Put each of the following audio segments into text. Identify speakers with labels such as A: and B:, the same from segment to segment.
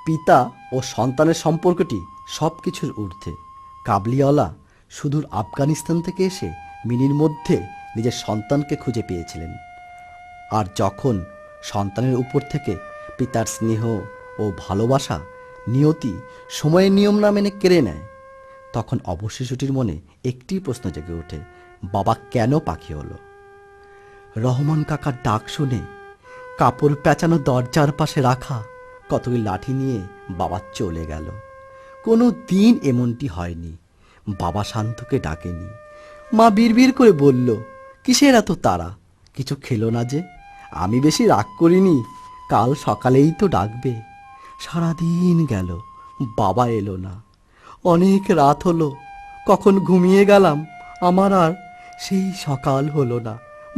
A: পিতা ও সন্তানের সম্পর্কটি সব কিছুর ঊর্ধ্বে। কাবলিওয়ালা সুদূর আফগানিস্তান থেকে এসে মিনির মধ্যে নিজের সন্তানকে খুঁজে পেয়েছিলেন। আর যখন সন্তানের উপর থেকে পিতার স্নেহ ও ভালোবাসা নিয়তি সময়ের নিয়ম না মেনে কেড়ে নেয়, তখন অবশ শিশুটির মনে একটি প্রশ্ন জেগে ওঠে, বাবা কেন পাখি হলো? রহমান কাকার ডাক শুনে কাপড় পেঁচানো দরজার পাশে রাখা কতগুলি লাঠি নিয়ে বাবা চলে গেল। কোনো দিন এমনটি হয়নি, বাবা শান্তকে ডাকেনি। মা বিড়বিড় করে বলল, কিসের এত তাড়া? কিছু খেলো না যে? আমি বেশি রাগ করিনি, কাল সকালেই তো ডাকবে। সারাদিন গেল, বাবা এলো না। অনেক রাত হলো, কখন ঘুমিয়ে গেলাম আমার আর সেই সকাল হলো না।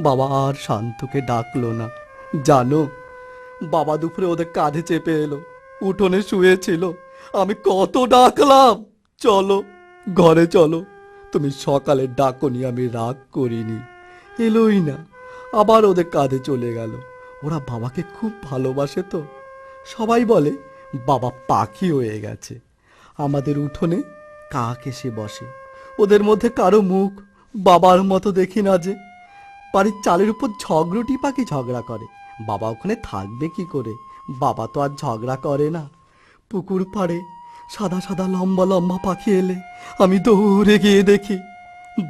A: বাবা আর শান্তকে ডাকলো না। জানো, বাবা দুপুরে ওদের কাঁধে চেপে এলো, উঠোনে শুয়েছিল। আমি কত ডাকলাম, চলো ঘরে চলো। তুমি সকালে ডাকনি, আমি রাগ করিনি। এলোই না, আবার ওদের কাঁধে চলে গেল। ওরা বাবাকে খুব ভালোবাসে তো। সবাই বলে বাবা পাখি হয়ে গেছে। আমাদের উঠোনে কাক এসে বসে, ওদের মধ্যে কারো মুখ বাবার মতো দেখি না যে। বাড়ির চালের উপর ঝগড়ুটি পাখি ঝগড়া করে, বাবা ওখানে থাকবে কি করে? বাবা তো আর ঝগড়া করে না। পুকুর পাড়ে সাদা সাদা লম্বা লম্বা পাখি এলে আমি দৌড়ে গিয়ে দেখি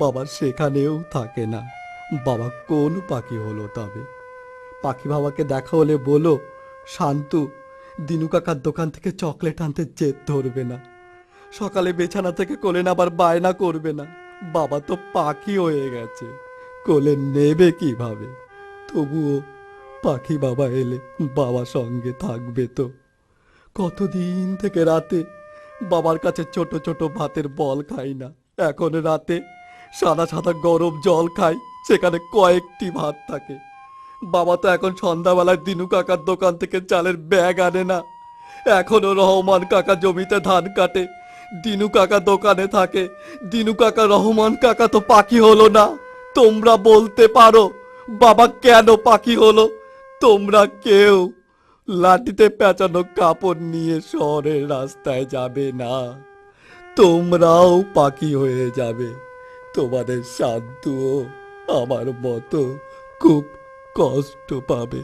A: বাবা সেখানেও থাকে না। বাবা কোন পাখি হলো তবে? পাখি বাবাকে দেখা হলে বলো, শান্তু দিনু কাকার দোকান থেকে চকলেট আনতে জেদ ধরবে না, সকালে বিছানা থেকে কোলে আবার বায়না করবে না। বাবা তো পাখি হয়ে গেছে, কোলে নেবে কিভাবে? তবুও পাখি বাবা এলে বাবা সঙ্গে থাকবে তো। কতদিন থেকে রাতে বাবার কাছে ছোট ছোট ভাতের বল খাই না, এখন রাতে সাদা সাদা গরম জল খাই, সেখানে কয়েকটি ভাত থাকে। বাবা তো এখন সন্ধ্যাবেলায় দিনু কাকার দোকান থেকে চালের ব্যাগ আনে না। এখনো রহমান কাকা জমিতে ধান কাটে, দিনু কাকা দোকানে থাকে। দিনু কাকা রহমান কাকা তো পাখি হলো না। তোমরা বলতে পারো বাবা কেন পাখি হলো? তোমরা কেউ লাঠিতে পেঁচানো কাপড় নিয়ে শহরের রাস্তায় যাবে না, তোমরাও পাখি হয়ে যাবে। তোমাদের শান্তুও আমার মতো খুব কষ্ট পাবে।